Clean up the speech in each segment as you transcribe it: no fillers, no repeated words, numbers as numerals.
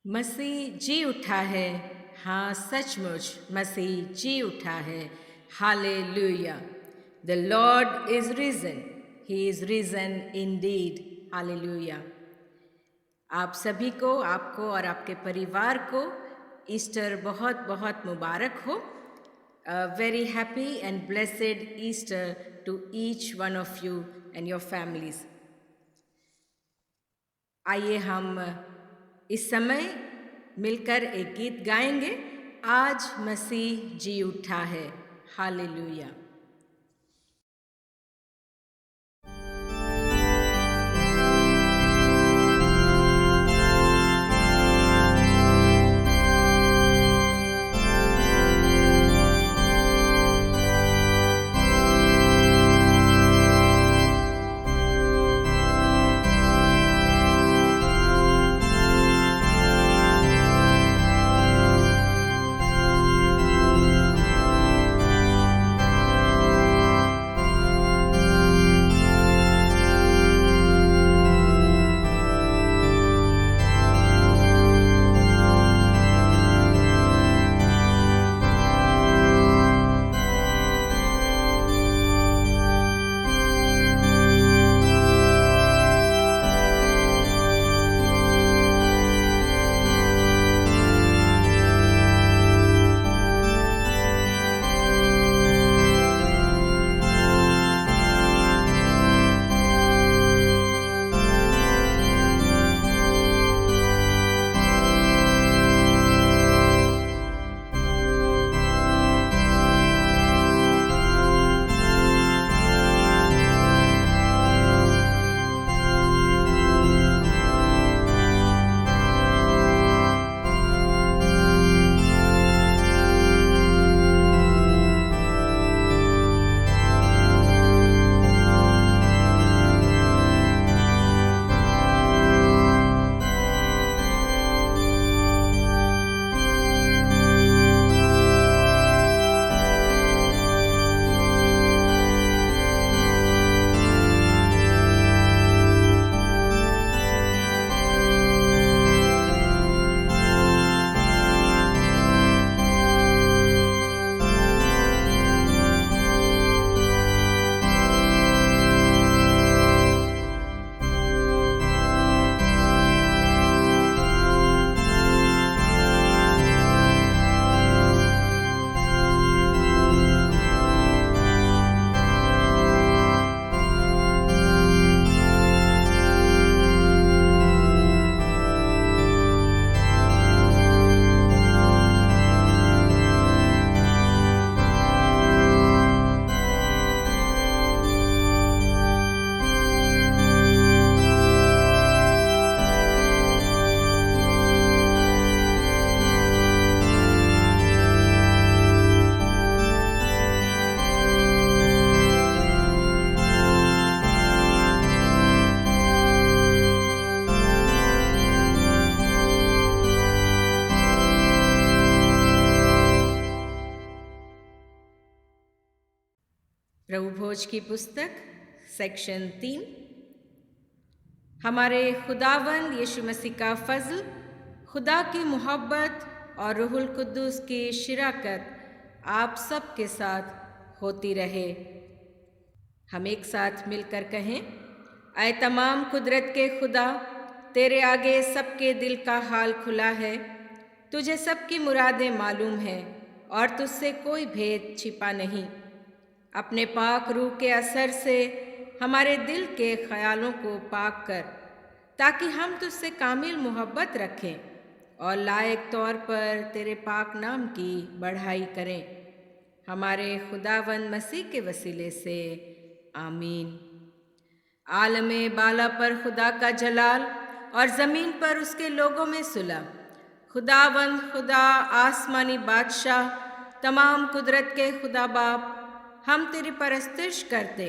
मसीह जी उठा है। हाँ, सचमुच मसीह जी उठा है। Hallelujah. The Lord is risen, he is risen indeed. Hallelujah. आप सभी को, आपको और आपके परिवार को ईस्टर बहुत बहुत मुबारक हो। Very happy and blessed Easter to each one of you and your families. आइए हम इस समय मिलकर एक गीत गाएंगे। आज मसीह जी उठा है। हालेलुया। प्रभु भोज की पुस्तक सेक्शन 3। हमारे खुदावंद यीशु मसीह का फजल, खुदा की मोहब्बत और रूहुल कुद्दूस की शिराकत आप सब के साथ होती रहे। हम एक साथ मिलकर कहें, ऐ तमाम कुदरत के खुदा, तेरे आगे सबके दिल का हाल खुला है। तुझे सबकी मुरादें मालूम हैं और तुझसे कोई भेद छिपा नहीं। अपने पाक रूह के असर से हमारे दिल के ख्यालों को पाक कर, ताकि हम तुझसे कामिल मोहब्बत रखें और लायक तौर पर तेरे पाक नाम की बढ़ाई करें। हमारे खुदावंद मसीह के वसीले से आमीन। आलमे बाला पर खुदा का जलाल और ज़मीन पर उसके लोगों में सुलह। खुदावंद खुदा, आसमानी बादशाह, तमाम कुदरत के खुदा बाप, हम तेरी परस्तिश करते,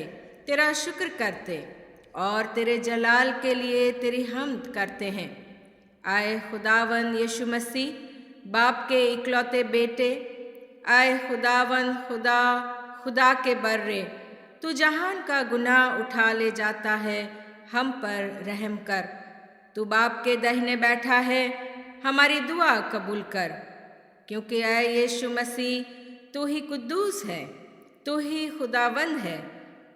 तेरा शुक्र करते और तेरे जलाल के लिए तेरी हम्द करते हैं। आए खुदावंद यीशु मसीह, बाप के इकलौते बेटे, आए खुदावंद खुदा, खुदा के बर्रे, तू जहान का गुनाह उठा ले जाता है, हम पर रहम कर। तू बाप के दाहिने बैठा है, हमारी दुआ कबूल कर, क्योंकि ऐ यीशु मसीह तू ही कुद्दूस है, तू ही खुदावंद है,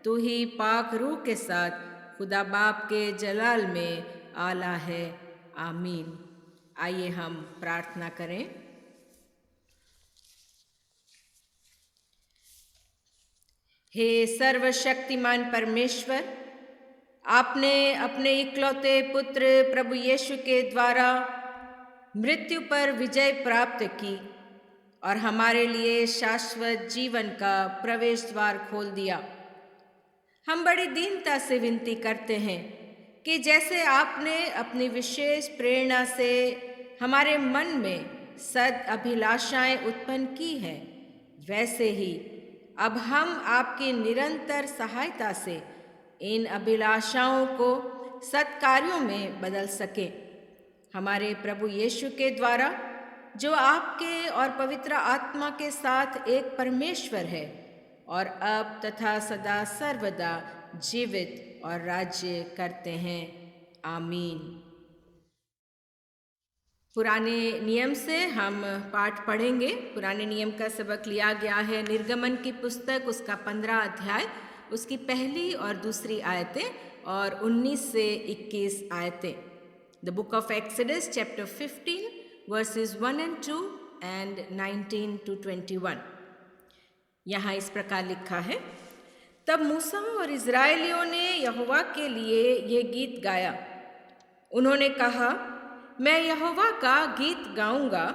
तू ही पाक रूह के साथ खुदा बाप के जलाल में आला है। आमीन। आइए हम प्रार्थना करें। हे सर्वशक्तिमान परमेश्वर, आपने अपने इकलौते पुत्र प्रभु यीशु के द्वारा मृत्यु पर विजय प्राप्त की और हमारे लिए शाश्वत जीवन का प्रवेश द्वार खोल दिया। हम बड़ी दीनता से विनती करते हैं कि जैसे आपने अपनी विशेष प्रेरणा से हमारे मन में सद अभिलाषाएं उत्पन्न की हैं, वैसे ही अब हम आपकी निरंतर सहायता से इन अभिलाषाओं को सत्कार्यों में बदल सकें। हमारे प्रभु यीशु के द्वारा, जो आपके और पवित्र आत्मा के साथ एक परमेश्वर है और अब तथा सदा सर्वदा जीवित और राज्य करते हैं। आमीन। पुराने नियम से हम पाठ पढ़ेंगे। पुराने नियम का सबक लिया गया है निर्गमन की पुस्तक, उसका 15 अध्याय, उसकी पहली और दूसरी आयतें और 19 से 21 आयतें। The book of exodus chapter 15 versus 1 and 2 and 19 to 21। यहाँ इस प्रकार लिखा है, तब मूसा और इज़राइलियों ने यहोवा के लिए ये गीत गाया। उन्होंने कहा, मैं यहोवा का गीत गाऊंगा,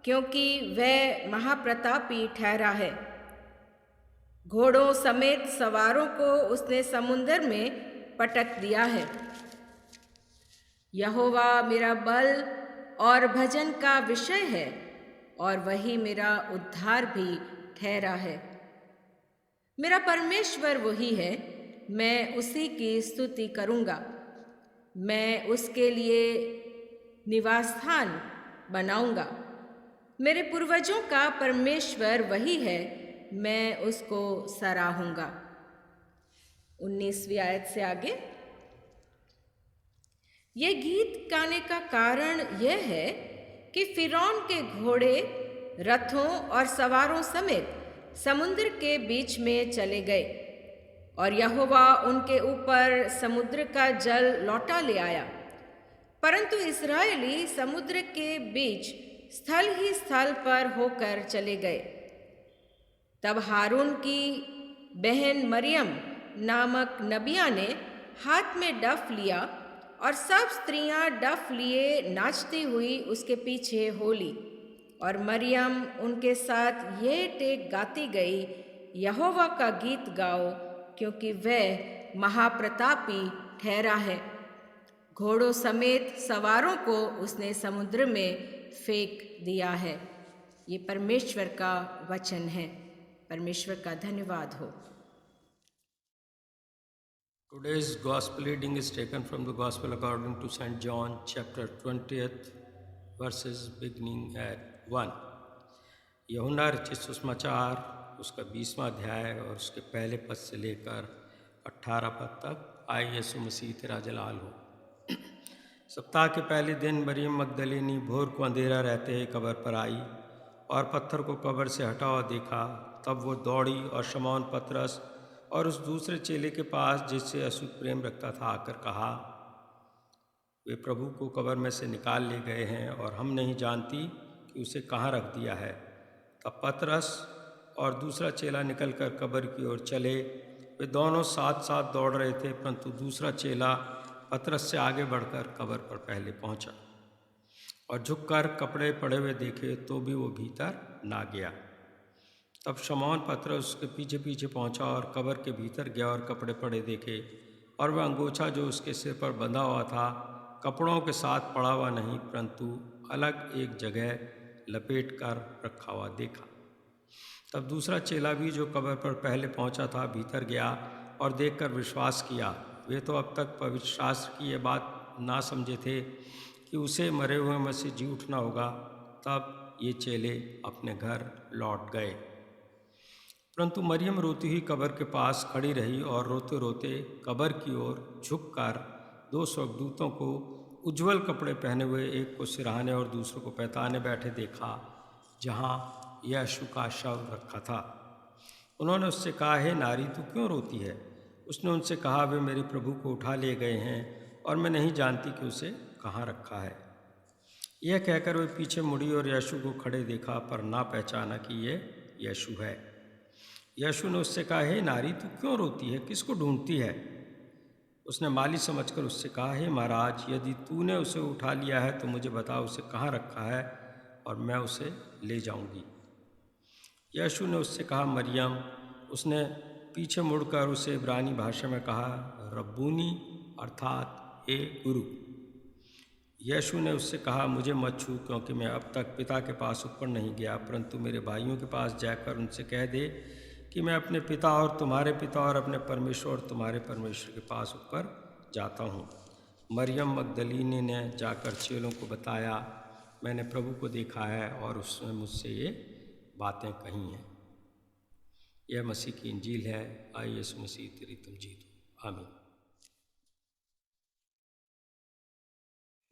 क्योंकि वह महाप्रतापी ठहरा है। घोड़ों समेत सवारों को उसने समुद्र में पटक दिया है। यहोवा मेरा बल और भजन का विषय है और वही मेरा उद्धार भी ठहरा है। मेरा परमेश्वर वही है, मैं उसी की स्तुति करूँगा। मैं उसके लिए निवास स्थान बनाऊँगा। मेरे पूर्वजों का परमेश्वर वही है, मैं उसको सराहूँगा। 19वीं आयत से आगे, ये गीत गाने का कारण यह है कि फिरौन के घोड़े रथों और सवारों समेत समुद्र के बीच में चले गए और यहोवा उनके ऊपर समुद्र का जल लौटा ले आया। परंतु इस्राएली समुद्र के बीच स्थल ही स्थल पर होकर चले गए। तब हारून की बहन मरियम नामक नबिया ने हाथ में डफ लिया और सब स्त्रियां डफ लिए नाचती हुई उसके पीछे हो ली। और मरियम उनके साथ ये टेक गाती गई, यहोवा का गीत गाओ, क्योंकि वह महाप्रतापी ठहरा है। घोड़ों समेत सवारों को उसने समुद्र में फेंक दिया है। ये परमेश्वर का वचन है। परमेश्वर का धन्यवाद हो। Today's gospel reading is taken from the Gospel according to St. John, chapter 20th, verses beginning at 1। यूहन्ना रचित सुसमाचार, उसका 20वां अध्याय और उसके पहले पद से लेकर 18 पद तक। आए यीशु मसीह तेरा जलाल हो। सप्ताह के पहले दिन मरियम मगदलिनी भोर को अंधेरा रहते ही कब्र पर आई और पत्थर को कब्र से हटा हुआ देखा। तब वो दौड़ी और शमौन पतरस और उस दूसरे चेले के पास जिससे अशुद्ध प्रेम रखता था आकर कहा, वे प्रभु को कब्र में से निकाल ले गए हैं और हम नहीं जानती कि उसे कहाँ रख दिया है। तब पतरस और दूसरा चेला निकलकर कब्र की ओर चले। वे दोनों साथ साथ दौड़ रहे थे, परंतु दूसरा चेला पतरस से आगे बढ़कर कब्र पर पहले पहुंचा और झुककर कपड़े पड़े हुए देखे तो भी वो भीतर ना गया। तब शमौन पतरस उसके पीछे पीछे पहुंचा और कब्र के भीतर गया और कपड़े पड़े देखे और वह अंगोछा जो उसके सिर पर बंधा हुआ था कपड़ों के साथ पड़ा हुआ नहीं, परंतु अलग एक जगह लपेट कर रखा हुआ देखा। तब दूसरा चेला भी जो कब्र पर पहले पहुंचा था भीतर गया और देखकर विश्वास किया। वे तो अब तक पवित्र शास्त्र की ये बात ना समझे थे कि उसे मरे हुए में से जी उठना होगा। तब ये चेले अपने घर लौट गए। परंतु मरियम रोती हुई कब्र के पास खड़ी रही और रोते रोते कब्र की ओर झुककर 2 स्वर्गदूतों को उज्जवल कपड़े पहने हुए एक को सिरहाने और दूसरे को पैताने बैठे देखा जहाँ यीशु का शव रखा था। उन्होंने उससे कहा, हे नारी, तू क्यों रोती है? उसने उनसे कहा, वे मेरे प्रभु को उठा ले गए हैं और मैं नहीं जानती कि उसे कहाँ रखा है। यह कहकर वे पीछे मुड़ी और यीशु को खड़े देखा, पर ना पहचाना कि ये यीशु है। यीशु ने उससे कहा, हे नारी, तू क्यों रोती है? किसको ढूंढती है? उसने माली समझकर उससे कहा, हे महाराज, यदि तूने उसे उठा लिया है तो मुझे बता उसे कहाँ रखा है और मैं उसे ले जाऊंगी। यीशु ने उससे कहा, मरियम। उसने पीछे मुड़कर उसे इब्रानी भाषा में कहा, रब्बूनी, अर्थात हे गुरु। यीशु ने उससे कहा, मुझे मत छू, क्योंकि मैं अब तक पिता के पास ऊपर नहीं गया, परंतु मेरे भाइयों के पास जाकर उनसे कह दे कि मैं अपने पिता और तुम्हारे पिता और अपने परमेश्वर और तुम्हारे परमेश्वर के पास ऊपर जाता हूँ। मरियम मगदलीनी ने जाकर चेलों को बताया, मैंने प्रभु को देखा है और उसने मुझसे ये बातें कही हैं। यह मसीह की इंजील है। आइए यीशु मसीह तेरी तुम जीतो। आमीन।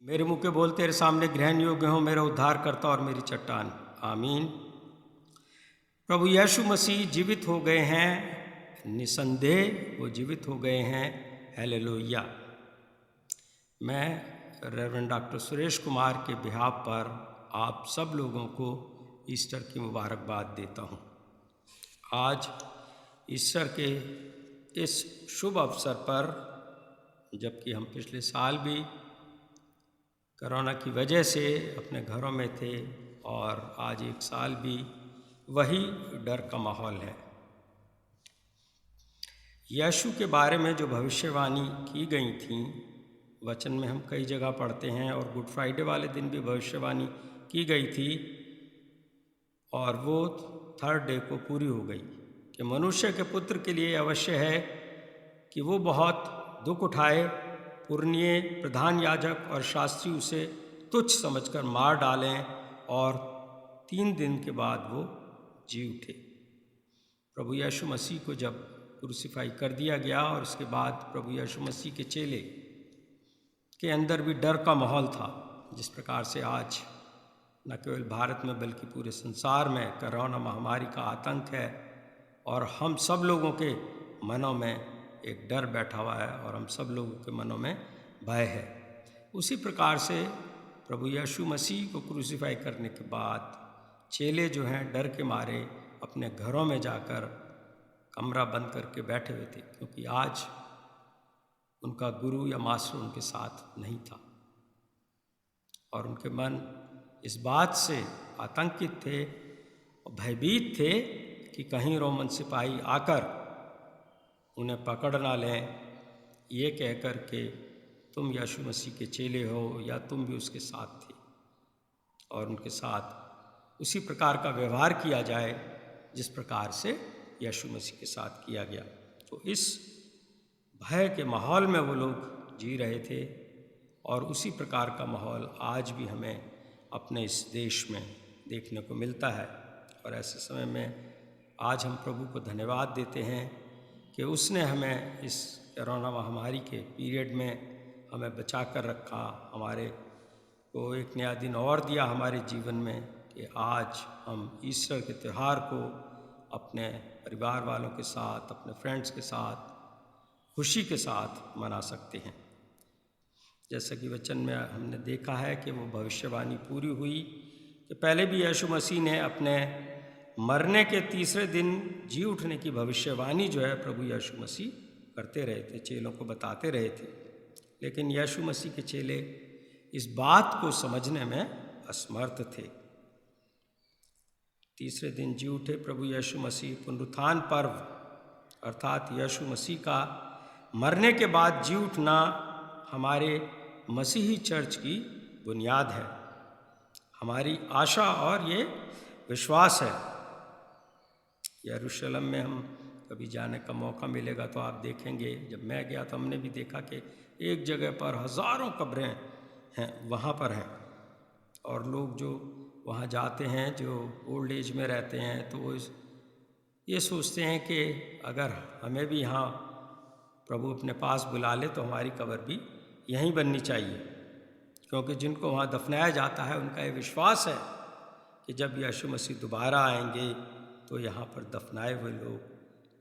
मेरे मुँह के बोल तेरे सामने ग्रहण योग्य हो, मेरा उद्धारकर्ता और मेरी चट्टान। आमीन। प्रभु यीशु मसीह जीवित हो गए हैं, निसंदेह वो जीवित हो गए हैं। हालेलुया। मैं रेवरेंड डॉक्टर सुरेश कुमार के बिहाफ पर आप सब लोगों को ईस्टर की मुबारकबाद देता हूँ। आज ईस्टर के इस शुभ अवसर पर, जबकि हम पिछले साल भी कोरोना की वजह से अपने घरों में थे और आज एक साल भी वही डर का माहौल है। यीशु के बारे में जो भविष्यवाणी की गई थी वचन में हम कई जगह पढ़ते हैं, और गुड फ्राइडे वाले दिन भी भविष्यवाणी की गई थी और वो थर्ड डे को पूरी हो गई कि मनुष्य के पुत्र के लिए अवश्य है कि वो बहुत दुख उठाए, पुरनिये, प्रधान याजक और शास्त्री उसे तुच्छ समझकर मार डालें और 3 दिन के बाद वो जी उठे। प्रभु यीशु मसीह को जब क्रूसीफाई कर दिया गया और उसके बाद प्रभु यीशु मसीह के चेले के अंदर भी डर का माहौल था, जिस प्रकार से आज न केवल भारत में बल्कि पूरे संसार में कोरोना महामारी का आतंक है और हम सब लोगों के मनों में एक डर बैठा हुआ है और हम सब लोगों के मनों में भय है। उसी प्रकार से प्रभु यीशु मसीह को क्रूसीफाई करने के बाद चेले जो हैं डर के मारे अपने घरों में जाकर कमरा बंद करके बैठे हुए थे, क्योंकि आज उनका गुरु या मास्टर उनके साथ नहीं था और उनके मन इस बात से आतंकित थे और भयभीत थे कि कहीं रोमन सिपाही आकर उन्हें पकड़ ना लें, ये कहकर के तुम यीशु मसीह के चेले हो या तुम भी उसके साथ थे, और उनके साथ उसी प्रकार का व्यवहार किया जाए जिस प्रकार से यीशु मसीह के साथ किया गया। तो इस भय के माहौल में वो लोग जी रहे थे और उसी प्रकार का माहौल आज भी हमें अपने इस देश में देखने को मिलता है। और ऐसे समय में आज हम प्रभु को धन्यवाद देते हैं कि उसने हमें इस कोरोना महामारी के पीरियड में हमें बचा कर रखा, हमारे को एक नया दिन और दिया हमारे जीवन में कि आज हम ईस्टर के त्यौहार को अपने परिवार वालों के साथ, अपने फ्रेंड्स के साथ खुशी के साथ मना सकते हैं। जैसा कि वचन में हमने देखा है कि वो भविष्यवाणी पूरी हुई कि पहले भी यीशु मसीह ने अपने मरने के तीसरे दिन जी उठने की भविष्यवाणी जो है प्रभु यीशु मसीह करते रहे थे, चेलों को बताते रहे थे, लेकिन यीशु मसीह के चेले इस बात को समझने में असमर्थ थे। तीसरे दिन जी उठे प्रभु यीशु मसीह। पुनरुत्थान पर्व अर्थात यीशु मसीह का मरने के बाद जी उठना हमारे मसीही चर्च की बुनियाद है, हमारी आशा और ये विश्वास है। यरूशलेम में हम कभी जाने का मौका मिलेगा तो आप देखेंगे, जब मैं गया तो हमने भी देखा कि एक जगह पर हज़ारों कब्रें हैं, वहाँ पर हैं, और लोग जो वहाँ जाते हैं जो ओल्ड एज में रहते हैं तो वो ये सोचते हैं कि अगर हमें भी यहाँ प्रभु अपने पास बुला ले तो हमारी कब्र भी यहीं बननी चाहिए। क्योंकि जिनको वहाँ दफनाया जाता है उनका ये विश्वास है कि जब यीशु मसीह दोबारा आएंगे तो यहाँ पर दफनाए हुए लोग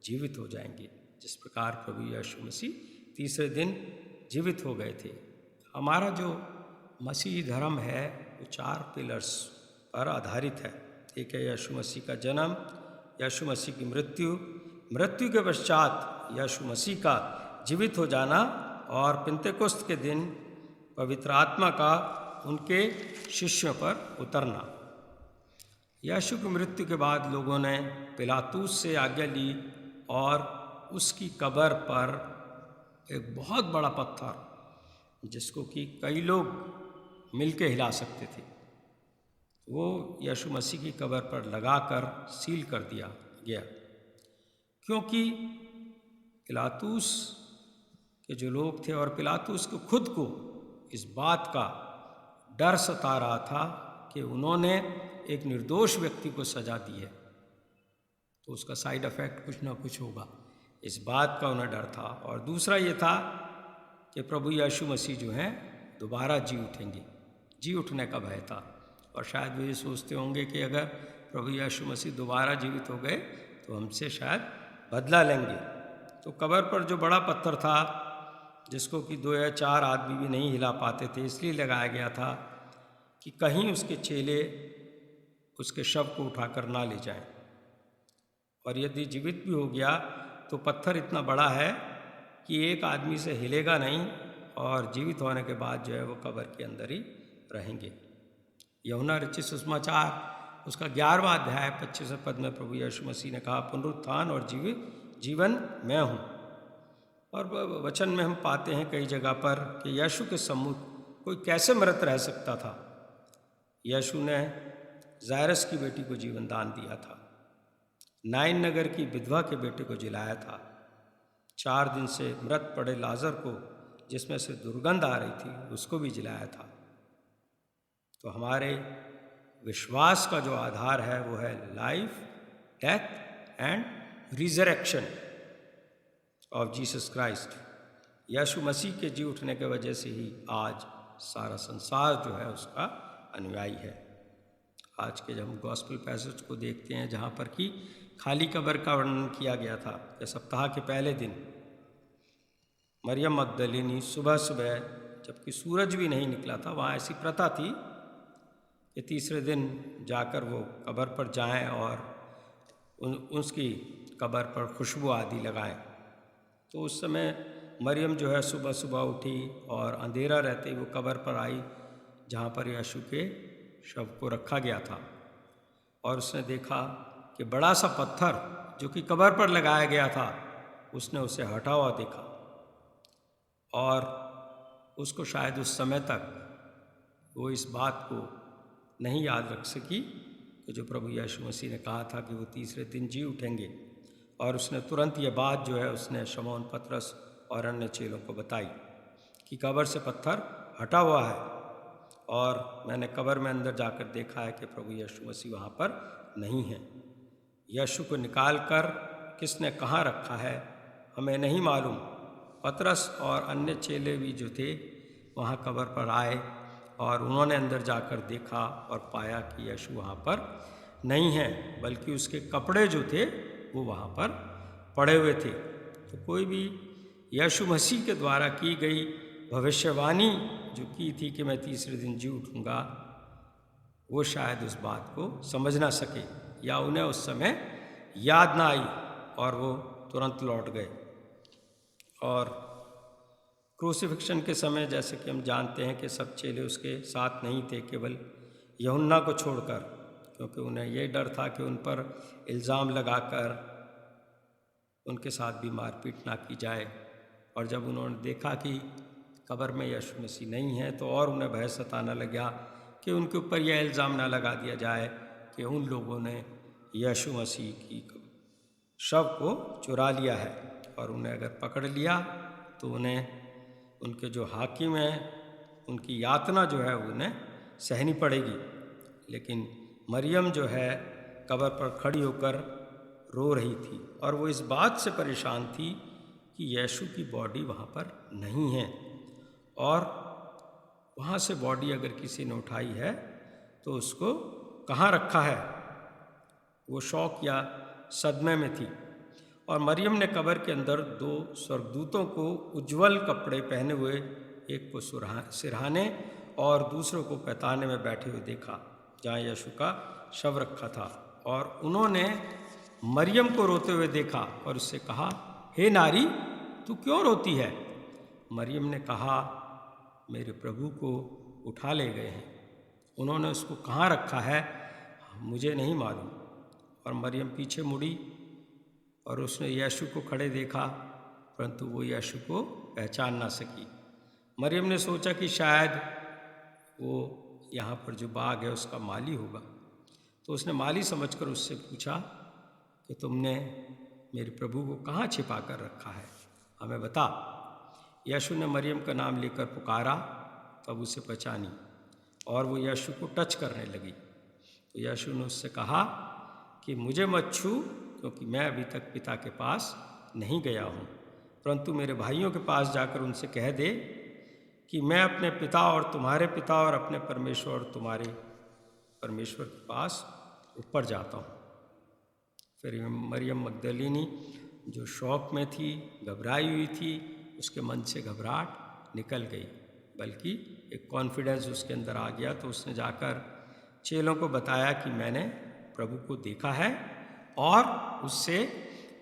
जीवित हो जाएंगे, जिस प्रकार प्रभु यीशु मसीह तीसरे दिन जीवित हो गए थे। हमारा जो मसीही धर्म है वो 4 पिलर्स पर आधारित है। एक है यीशु मसीह का जन्म, यीशु मसीह की मृत्यु, मृत्यु के पश्चात यीशु मसीह का जीवित हो जाना और पिंतेकुस्त के दिन पवित्र आत्मा का उनके शिष्यों पर उतरना। यीशु की मृत्यु के बाद लोगों ने पिलातूस से आज्ञा ली और उसकी कब्र पर एक बहुत बड़ा पत्थर, जिसको कि कई लोग मिलके हिला सकते थे, वो यीशु मसीह की कब्र पर लगाकर सील कर दिया गया, क्योंकि पिलातूस के जो लोग थे और पिलातूस को खुद को इस बात का डर सता रहा था कि उन्होंने एक निर्दोष व्यक्ति को सजा दी है तो उसका साइड इफेक्ट कुछ ना कुछ होगा, इस बात का उन्हें डर था। और दूसरा ये था कि प्रभु यीशु मसीह जो हैं दोबारा जी उठेंगे, जी उठने का भय था। और शायद वे ये सोचते होंगे कि अगर प्रभु यीशु मसीह दोबारा जीवित हो गए तो हमसे शायद बदला लेंगे। तो कब्र पर जो बड़ा पत्थर था, जिसको कि 2 या 4 आदमी भी नहीं हिला पाते थे, इसलिए लगाया गया था कि कहीं उसके चेले उसके शव को उठाकर ना ले जाएं। और यदि जीवित भी हो गया तो पत्थर इतना बड़ा है कि एक आदमी से हिलेगा नहीं और जीवित होने के बाद जो है वो कब्र के अंदर ही रहेंगे। यूहन्ना रचित सुसमाचार उसका 11वां अध्याय 25वें पद में प्रभु यीशु मसीह ने कहा, पुनरुत्थान और जीवन मैं हूँ। और वचन में हम पाते हैं कई जगह पर कि यीशु के सम्मुख कोई कैसे मृत रह सकता था। यीशु ने जायरस की बेटी को जीवन दान दिया था, नाइन नगर की विधवा के बेटे को जिलाया था, 4 दिन से मृत पड़े लाजर को, जिसमें से दुर्गंध आ रही थी, उसको भी जिलाया था। तो हमारे विश्वास का जो आधार है वो है life, death and resurrection of Jesus Christ. Yeshu Masih के जी उठने की वजह से ही आज सारा संसार जो है उसका अनुयायी है। आज के जब हम गॉस्पेल पैसेज को देखते हैं जहाँ पर कि खाली कब्र का वर्णन किया गया था कि सप्ताह के पहले दिन मरियम मगदलिनी सुबह सुबह, जबकि सूरज भी नहीं निकला था, वहाँ ऐसी प्रथा थी कि तीसरे दिन जाकर वो कब्र पर जाएं और उसकी कब्र पर खुशबू आदि लगाएं। तो उस समय मरियम जो है सुबह सुबह उठी और अंधेरा रहते ही वो कब्र पर आई जहाँ पर यीशु के शव को रखा गया था। और उसने देखा कि बड़ा सा पत्थर जो कि कब्र पर लगाया गया था, उसने उसे हटा हुआ देखा। और उसको शायद उस समय तक वो इस बात को नहीं याद रख सकी कि जो प्रभु यीशु मसीह ने कहा था कि वो तीसरे दिन जी उठेंगे। और उसने तुरंत ये बात जो है उसने शमौन पतरस और अन्य चेलों को बताई कि कब्र से पत्थर हटा हुआ है और मैंने कब्र में अंदर जाकर देखा है कि प्रभु यीशु मसीह वहाँ पर नहीं है। यीशु को निकाल कर किसने कहाँ रखा है हमें नहीं मालूम। पतरस और अन्य चेले भी जो थे वहाँ कब्र पर आए और उन्होंने अंदर जाकर देखा और पाया कि यीशु वहाँ पर नहीं है, बल्कि उसके कपड़े जो थे वो वहाँ पर पड़े हुए थे। तो कोई भी यीशु मसीह के द्वारा की गई भविष्यवाणी जो की थी कि मैं तीसरे दिन जी उठूँगा, वो शायद उस बात को समझ ना सके या उन्हें उस समय याद ना आई और वो तुरंत लौट गए। और क्रूसिफिक्शन के समय जैसे कि हम जानते हैं कि सब चेले उसके साथ नहीं थे, केवल यूहन्ना को छोड़कर, क्योंकि उन्हें ये डर था कि उन पर इल्ज़ाम लगाकर उनके साथ भी मारपीट ना की जाए। और जब उन्होंने देखा कि कब्र में यीशु मसीह नहीं है तो और उन्हें भय सताना लगा कि उनके ऊपर यह इल्ज़ाम ना लगा दिया जाए कि उन लोगों ने यीशु मसीह की शव को चुरा लिया है। और उन्हें अगर पकड़ लिया तो उन्हें उनके जो हाकिम हैं उनकी यातना जो है उन्हें सहनी पड़ेगी। लेकिन मरियम जो है कब्र पर खड़ी होकर रो रही थी और वो इस बात से परेशान थी कि यीशु की बॉडी वहाँ पर नहीं है। और वहाँ से बॉडी अगर किसी ने उठाई है तो उसको कहाँ रखा है। वो शौक या सदमे में थी। और मरियम ने कब्र के अंदर 2 स्वर्गदूतों को उज्ज्वल कपड़े पहने हुए, एक को सिरहाने और दूसरों को पैताने में बैठे हुए देखा जहाँ यीशु का शव रखा था। और उन्होंने मरियम को रोते हुए देखा और उससे कहा, हे नारी, तू क्यों रोती है? मरियम ने कहा, मेरे प्रभु को उठा ले गए हैं, उन्होंने उसको कहाँ रखा है मुझे नहीं मालूम। और मरियम पीछे मुड़ी और उसने यीशु को खड़े देखा, परंतु वो यीशु को पहचान ना सकी। मरियम ने सोचा कि शायद वो यहाँ पर जो बाग है उसका माली होगा, तो उसने माली समझकर उससे पूछा कि तुमने मेरे प्रभु को कहाँ छिपा कर रखा है, हमें बता। यीशु ने मरियम का नाम लेकर पुकारा, तब उसे पहचानी और वो यीशु को टच करने लगी। तो यीशु ने उससे कहा कि मुझे मत छू, क्योंकि मैं अभी तक पिता के पास नहीं गया हूँ, परंतु मेरे भाइयों के पास जाकर उनसे कह दे कि मैं अपने पिता और तुम्हारे पिता और अपने परमेश्वर और तुम्हारे परमेश्वर के पास ऊपर जाता हूँ। फिर मरियम मगदलीनी, जो शौक में थी, घबराई हुई थी, उसके मन से घबराहट निकल गई, बल्कि एक कॉन्फिडेंस उसके अंदर आ गया। तो उसने जाकर चेलों को बताया कि मैंने प्रभु को देखा है और उससे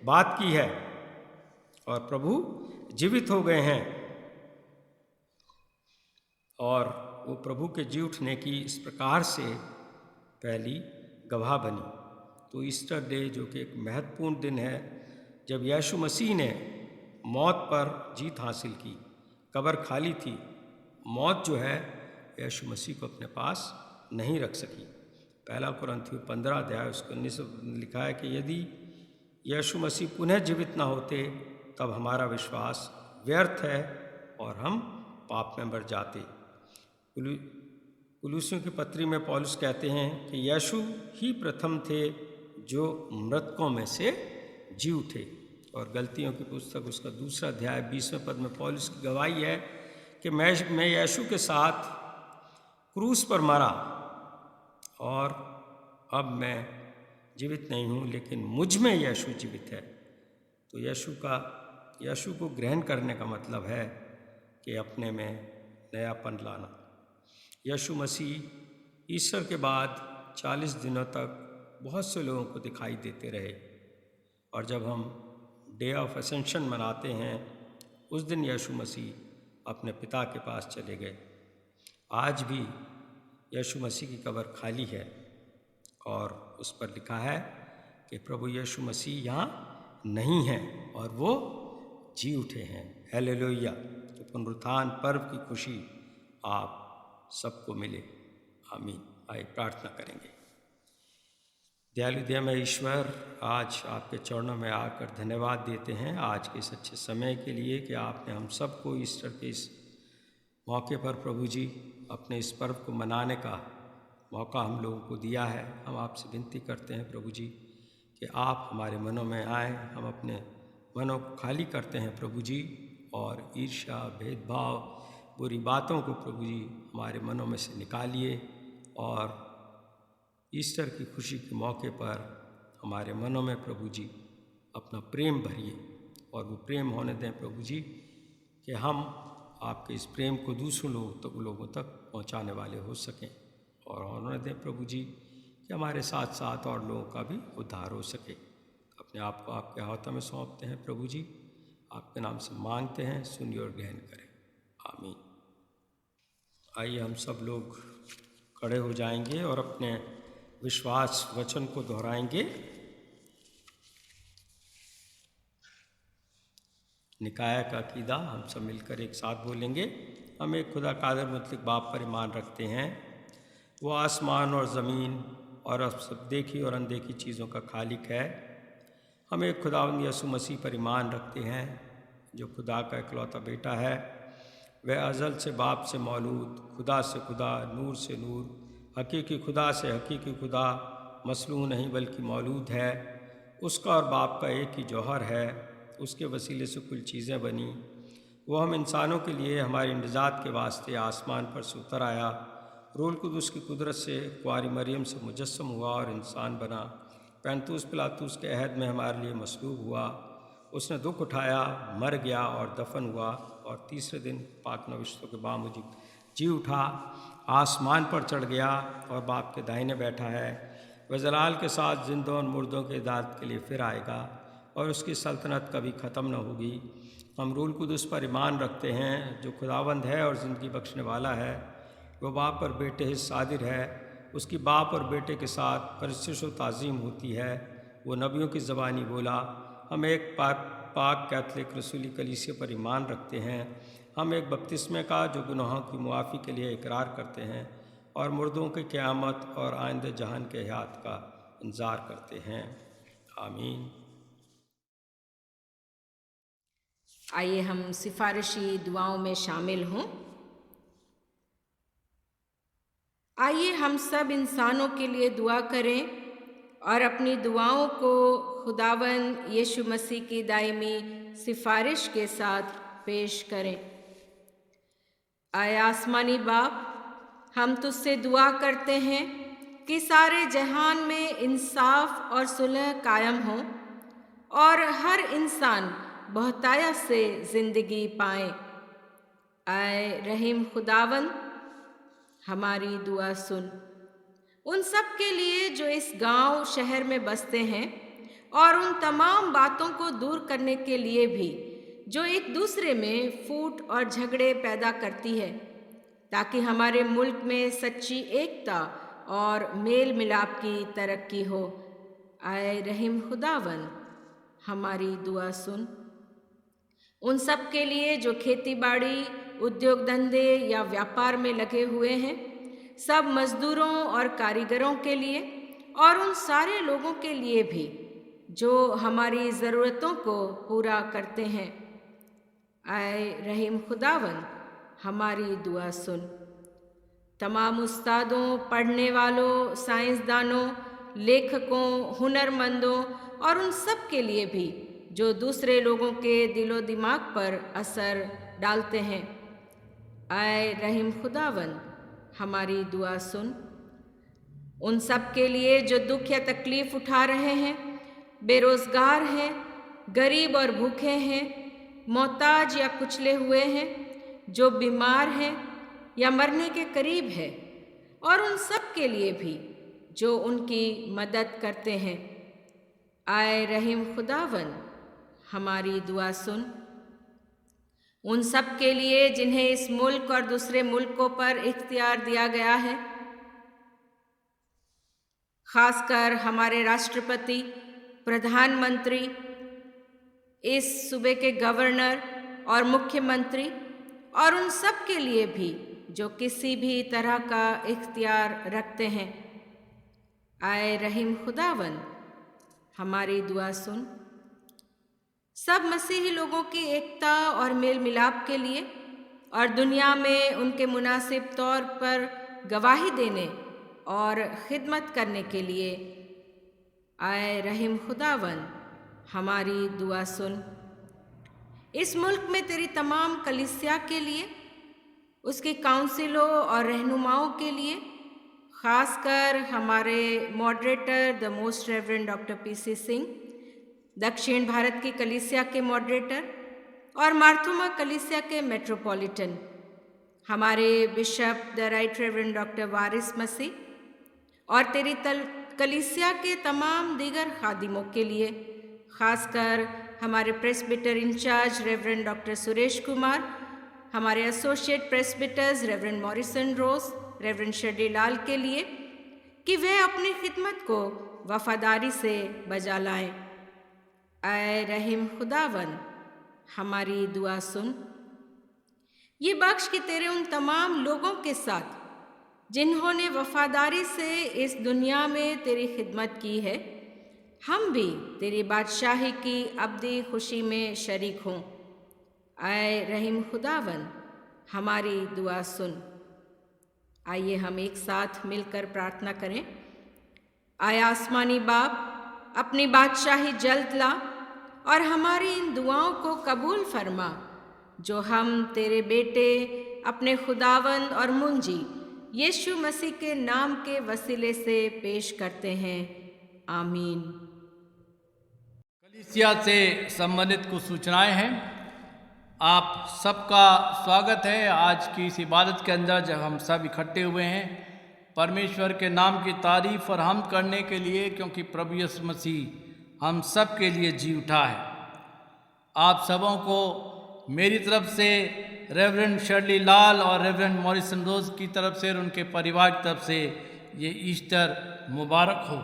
बात की है और प्रभु जीवित हो गए हैं। और वो प्रभु के जी उठने की इस प्रकार से पहली गवाह बनी। तो ईस्टर डे, जो कि एक महत्वपूर्ण दिन है, जब यीशु मसीह ने मौत पर जीत हासिल की, कब्र खाली थी, मौत जो है यीशु मसीह को अपने पास नहीं रख सकी। 1 कुरिन्थियों 15 अध्याय उसके 19 लिखा है कि यदि यीशु मसीह पुनः जीवित न होते तब हमारा विश्वास व्यर्थ है और हम पाप में मर जाते। कुलुसियों की पत्री में पौलुस कहते हैं कि यीशु ही प्रथम थे जो मृतकों में से जी उठे। और गलतियों की पुस्तक उसका 2 अध्याय 20वें पद में पौलुस की गवाही है कि मैं यीशु के साथ क्रूस पर मरा और अब मैं जीवित नहीं हूँ, लेकिन मुझ में यीशु जीवित है। तो यीशु को ग्रहण करने का मतलब है कि अपने में नयापन लाना। यीशु मसीह ईस्टर के बाद 40 दिनों तक बहुत से लोगों को दिखाई देते रहे, और जब हम डे ऑफ असेंशन मनाते हैं, उस दिन यीशु मसीह अपने पिता के पास चले गए। आज भी यीशु मसीह की कब्र खाली है और उस पर लिखा है कि प्रभु यीशु मसीह यहाँ नहीं है और वो जी उठे हैं। हालेलुया। तो पुनरुत्थान पर्व की खुशी आप सबको मिले। आमीन। आइए प्रार्थना करेंगे। दयालु दयामय ईश्वर, आज आपके चरणों में आकर धन्यवाद देते हैं आज के इस अच्छे समय के लिए कि आपने हम सबको ईस्टर के इस मौके पर प्रभु जी अपने इस पर्व को मनाने का मौका हम लोगों को दिया है। हम आपसे विनती करते हैं प्रभु जी कि आप हमारे मनों में आएँ। हम अपने मनों को खाली करते हैं प्रभु जी, और ईर्ष्या, भेदभाव, बुरी बातों को प्रभु जी हमारे मनों में से निकालिए और ईस्टर की खुशी के मौके पर हमारे मनों में प्रभु जी अपना प्रेम भरिए, और वो प्रेम होने दें प्रभु जी कि हम आपके इस प्रेम को दूसरों लोगों तक पहुंचाने वाले हो सकें, और होने दें प्रभु जी कि हमारे साथ साथ और लोगों का भी उद्धार हो सके। अपने आप को आपके हाथों में सौंपते हैं प्रभु जी, आपके नाम से मांगते हैं, सुनिए और ग्रहण करें। आमीन। आइए हम सब लोग खड़े हो जाएंगे और अपने विश्वास वचन को दोहराएंगे। निकाया का अकीदा हम सब मिलकर एक साथ बोलेंगे। हम एक खुदा कादिर मुतलक बाप पर ईमान रखते हैं, वो आसमान और ज़मीन और अब सब देखी और अनदेखी चीज़ों का खालिक है। हम एक खुदावंद यीशु मसीह पर ईमान रखते हैं, जो खुदा का इकलौता बेटा है। वह अज़ल से बाप से मौलूद, खुदा से खुदा, नूर से नूर, हकीकी खुदा से हकीकी खुदा, मसलू नहीं बल्कि मौलूद है। उसका और बाप का एक ही जौहर है। उसके वसीले से कुल चीज़ें बनी, वो हम इंसानों के लिए हमारी निजात के वास्ते आसमान पर से उतर आया। रूहुल कुद्दूस की कुदरत से कुंवारी मरियम से मुजस्सम हुआ और इंसान बना। पैंतूस पिलातूस के अहद में हमारे लिए मसलूब हुआ। उसने दुख उठाया, मर गया और दफन हुआ, और तीसरे दिन पाक नविश्तों के बावजूद जी उठा, आसमान पर चढ़ गया और बाप के दाहिने बैठा है। वह जलाल के साथ जिंदों और मुर्दों के इदालत के लिए फिर आएगा, और उसकी सल्तनत कभी ख़त्म न होगी। हम रूहुल कुद्दूस पर ईमान रखते हैं, जो खुदावंद है और ज़िंदगी बख्शने वाला है। वो बाप और बेटे ही सादिर है। उसकी बाप और बेटे के साथ परस्तिश व ताज़ीम होती है। वो नबियों की ज़बानी बोला। हम एक पाक कैथलिक रसूली कलीसिया पर ईमान रखते हैं। हम एक बपतिस्मे का जो गुनाहों की मुआफ़ी के लिए इकरार करते हैं, और मुर्दों की क़यामत और आइंदे जहान के हयात का इंतज़ार करते हैं। आमीन। आइए हम सिफारिशी दुआओं में शामिल हों। आइए हम सब इंसानों के लिए दुआ करें और अपनी दुआओं को खुदावन यीशु मसीह की दायमी सिफारिश के साथ पेश करें। आए आसमानी बाप, हम तुझसे दुआ करते हैं कि सारे जहान में इंसाफ और सुलह कायम हो और हर इंसान बहुतायत से ज़िंदगी पाए। आए रहीम खुदावन, हमारी दुआ सुन। उन सब के लिए जो इस गांव शहर में बसते हैं, और उन तमाम बातों को दूर करने के लिए भी जो एक दूसरे में फूट और झगड़े पैदा करती है, ताकि हमारे मुल्क में सच्ची एकता और मेल मिलाप की तरक्की हो। आए रहीम खुदावन, हमारी दुआ सुन। उन सब के लिए जो खेती बाड़ी, उद्योग धंधे या व्यापार में लगे हुए हैं, सब मजदूरों और कारीगरों के लिए, और उन सारे लोगों के लिए भी जो हमारी ज़रूरतों को पूरा करते हैं। आए रहीम खुदावन, हमारी दुआ सुन। तमाम उस्तादों, पढ़ने वालों, साइंसदानों, लेखकों, हुनरमंदों और उन सब के लिए भी जो दूसरे लोगों के दिलो दिमाग पर असर डालते हैं। आए रहीम खुदावन, हमारी दुआ सुन। उन सब के लिए जो दुख या तकलीफ़ उठा रहे हैं, बेरोज़गार हैं, गरीब और भूखे हैं, मोहताज या कुचले हुए हैं, जो बीमार हैं या मरने के करीब है, और उन सब के लिए भी जो उनकी मदद करते हैं। आए रहीम खुदावन, हमारी दुआ सुन। उन सब के लिए जिन्हें इस मुल्क और दूसरे मुल्कों पर इख्तियार दिया गया है, खासकर हमारे राष्ट्रपति, प्रधानमंत्री, इस सूबे के गवर्नर और मुख्यमंत्री, और उन सब के लिए भी जो किसी भी तरह का इख्तियार रखते हैं। आए रहीम खुदावन, हमारी दुआ सुन। सब मसीही लोगों की एकता और मेल मिलाप के लिए और दुनिया में उनके मुनासिब तौर पर गवाही देने और खिदमत करने के लिए, आए रहीम खुदावन, हमारी दुआ सुन। इस मुल्क में तेरी तमाम कलीसिया के लिए, उसके काउंसिलों और रहनुमाओं के लिए, खासकर हमारे moderator the most reverend doctor PC Singh, दक्षिण भारत की कलीसिया के मॉडरेटर और मार्थुमा कलीसिया के मेट्रोपॉलिटन, हमारे bishop the right reverend doctor Waris Masih, और तेरी कलीसिया के तमाम दीगर खादिमों के लिए, खासकर हमारे presbyter incharge Reverend Doctor Suresh Kumar, हमारे associate presbyters Reverend Morrison Rose, Reverend Shardi Lal के लिए, कि वे अपनी खिदमत को वफादारी से बजा लाएं। आए रहीम खुदावन, हमारी दुआ सुन। ये बख्श कि तेरे उन तमाम लोगों के साथ जिन्होंने वफादारी से इस दुनिया में तेरी खिदमत की है, हम भी तेरी बादशाही की अब्दी खुशी में शरीक हों। आए रहीम खुदावन, हमारी दुआ सुन। आइए हम एक साथ मिलकर प्रार्थना करें। आए आसमानी बाप, अपनी बादशाही जल्द ला और हमारी इन दुआओं को कबूल फरमा, जो हम तेरे बेटे अपने खुदावंद और मुंजी यीशु मसीह के नाम के वसीले से पेश करते हैं। आमीन। कलीसिया से संबंधित कुछ सूचनाएं हैं। आप सबका स्वागत है आज की इस इबादत के अंदर, जब हम सब इकट्ठे हुए हैं परमेश्वर के नाम की तारीफ और हमद करने के लिए, क्योंकि प्रभु यीशु मसीह हम सब के लिए जी उठा है। आप सबों को मेरी तरफ से, रेवरेंड शर्ली लाल और रेवरेंड मॉरिसन रोज की तरफ से और उनके परिवार की तरफ से ये ईस्टर मुबारक हो।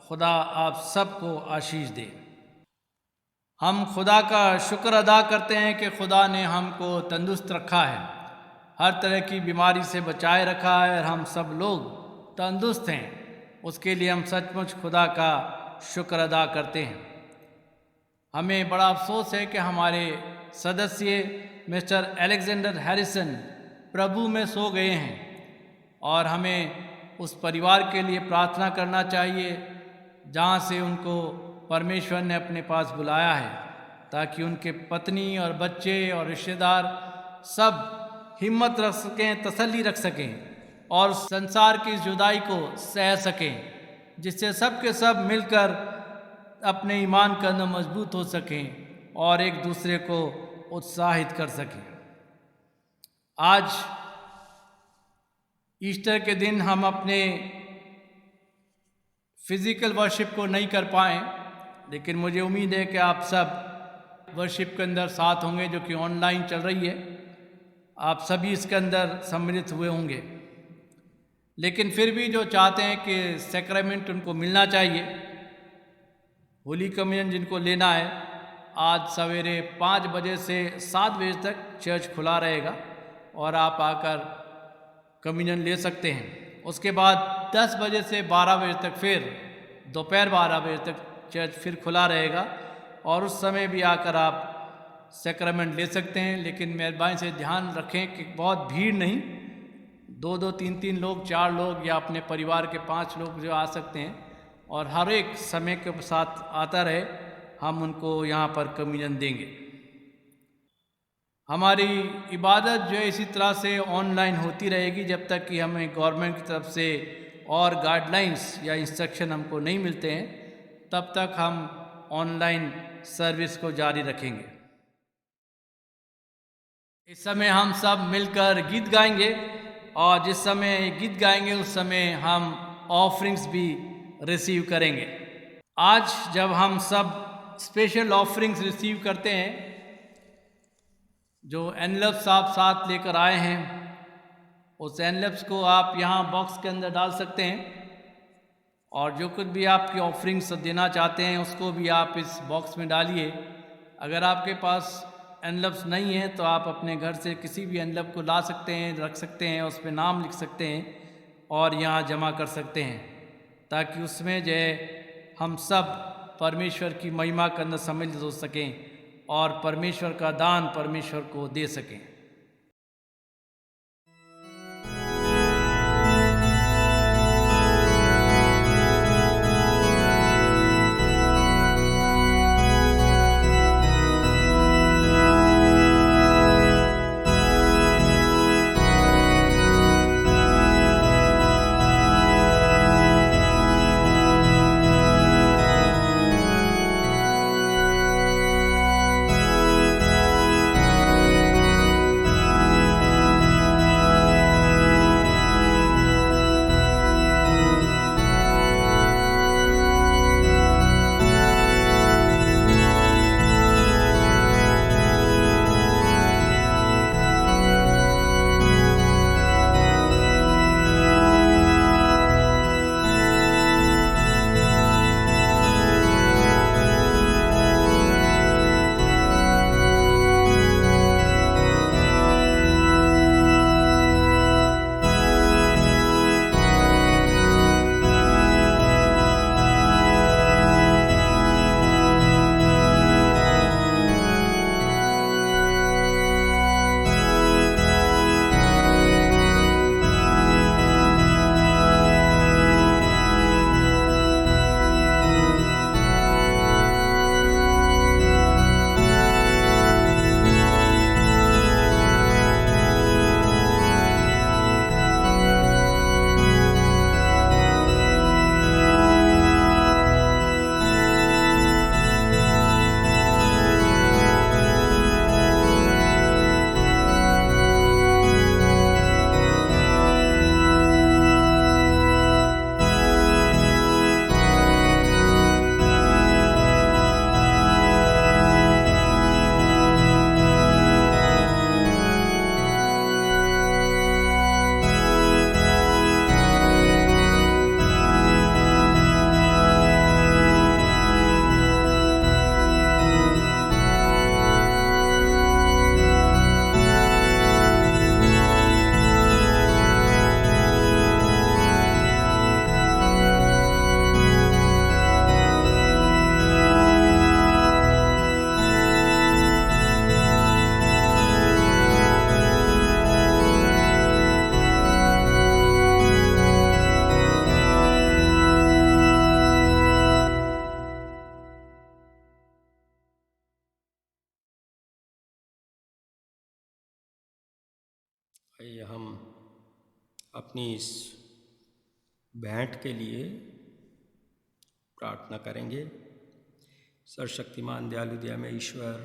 खुदा आप सबको आशीष दे। हम खुदा का शुक्र अदा करते हैं कि खुदा ने हमको तंदुरुस्त रखा है, हर तरह की बीमारी से बचाए रखा है और हम सब लोग तंदुरुस्त हैं। उसके लिए हम सचमुच खुदा का शुक्र अदा करते हैं। हमें बड़ा अफसोस है कि हमारे सदस्य मिस्टर अलेक्जेंडर हैरिसन प्रभु में सो गए हैं और हमें उस परिवार के लिए प्रार्थना करना चाहिए जहाँ से उनको परमेश्वर ने अपने पास बुलाया है, ताकि उनके पत्नी और बच्चे और रिश्तेदार सब हिम्मत रख सकें, तसल्ली रख सकें और संसार की जुदाई को सह सकें, जिससे सब के सब मिलकर अपने ईमान के अंदर मजबूत हो सकें और एक दूसरे को उत्साहित कर सकें। आज ईस्टर के दिन हम अपने फिज़िकल वर्शिप को नहीं कर पाए, लेकिन मुझे उम्मीद है कि आप सब वर्शिप के अंदर साथ होंगे, जो कि ऑनलाइन चल रही है। आप सभी इसके अंदर सम्मिलित हुए होंगे। लेकिन फिर भी जो चाहते हैं कि सैक्रामेंट उनको मिलना चाहिए, होली कम्युनियन जिनको लेना है, आज सवेरे 5 बजे से 7 बजे तक चर्च खुला रहेगा और आप आकर कम्युनियन ले सकते हैं। उसके बाद 10 बजे से 12 बजे तक, फिर दोपहर 12 बजे तक चर्च फिर खुला रहेगा और उस समय भी आकर आप सैक्रामेंट ले सकते हैं। लेकिन मेहरबानी से ध्यान रखें कि बहुत भीड़ नहीं, 2-2, 3-3 लोग, 4 लोग या अपने परिवार के 5 लोग जो आ सकते हैं, और हर एक समय के साथ आता रहे, हम उनको यहाँ पर कम्युनियन देंगे। हमारी इबादत जो है इसी तरह से ऑनलाइन होती रहेगी जब तक कि हमें गवर्नमेंट की तरफ से और गाइडलाइंस या इंस्ट्रक्शन हमको नहीं मिलते हैं, तब तक हम ऑनलाइन सर्विस को जारी रखेंगे। इस समय हम सब मिलकर गीत गाएंगे और जिस समय गीत गाएंगे उस समय हम ऑफरिंग्स भी रिसीव करेंगे। आज जब हम सब स्पेशल ऑफरिंग्स रिसीव करते हैं, जो एनवेलप्स आप साथ लेकर आए हैं, उस एनवेलप्स को आप यहाँ बॉक्स के अंदर डाल सकते हैं और जो कुछ भी आपकी ऑफरिंग्स देना चाहते हैं उसको भी आप इस बॉक्स में डालिए। अगर आपके पास एनवेलप्स नहीं है तो आप अपने घर से किसी भी एनवेलप को ला सकते हैं, रख सकते हैं, उस पर नाम लिख सकते हैं और यहाँ जमा कर सकते हैं, ताकि उसमें जो है हम सब परमेश्वर की महिमा के अंदर सम्मिलित हो सकें और परमेश्वर का दान परमेश्वर को दे सकें। आइए हम अपनी इस भेंट के लिए प्रार्थना करेंगे। सर्वशक्तिमान दयालु दयामय ईश्वर,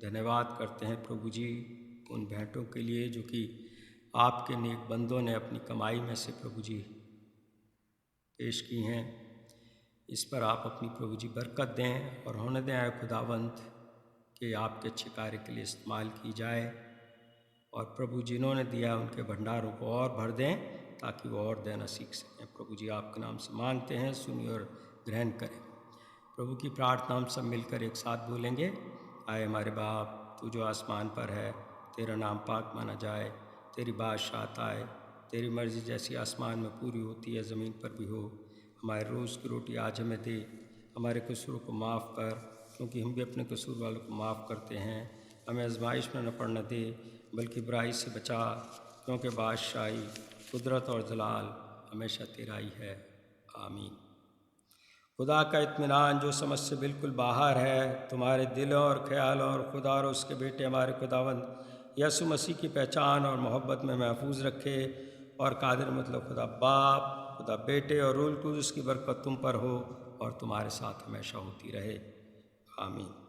धन्यवाद करते हैं प्रभु जी उन भेंटों के लिए जो कि आपके नेक बंदों ने अपनी कमाई में से प्रभु जी पेश की हैं। इस पर आप अपनी प्रभु जी बरकत दें और होने दें आए खुदावंत कि आपके अच्छे कार्य के लिए इस्तेमाल की जाए, और प्रभु जिन्होंने दिया उनके भंडारों को और भर दें ताकि वो और देना सीख सकें। प्रभु जी आपके नाम से मांगते हैं, सुनिए और ग्रहण करें। प्रभु की प्रार्थना हम सब मिलकर एक साथ बोलेंगे। आए हमारे बाप, तू जो आसमान पर है, तेरा नाम पाक माना जाए, तेरी बादशाहत आए, तेरी मर्ज़ी जैसी आसमान में पूरी होती है ज़मीन पर भी हो। हमारे रोज़ की रोटी आज हमें दे, हमारे कसूरों को माफ़ कर क्योंकि हम भी अपने कसूर वालों को माफ़ करते हैं। हमें आजमाइश में न पड़ने दे बल्कि बुराई से बचा, क्योंकि बादशाही, कुदरत और जलाल हमेशा तेरा ही है। आमीन। खुदा का इत्मीनान जो समझ से बिल्कुल बाहर है तुम्हारे दिलों और ख्यालों और खुदा और उसके बेटे हमारे खुदावंद यीशु मसीह की पहचान और मोहब्बत में महफूज रखे, और कादिर मतलब खुदा बाप, खुदा बेटे और रूह कुद्दूस की बरकत तुम पर हो और तुम्हारे साथ हमेशा होती रहे। आमीन।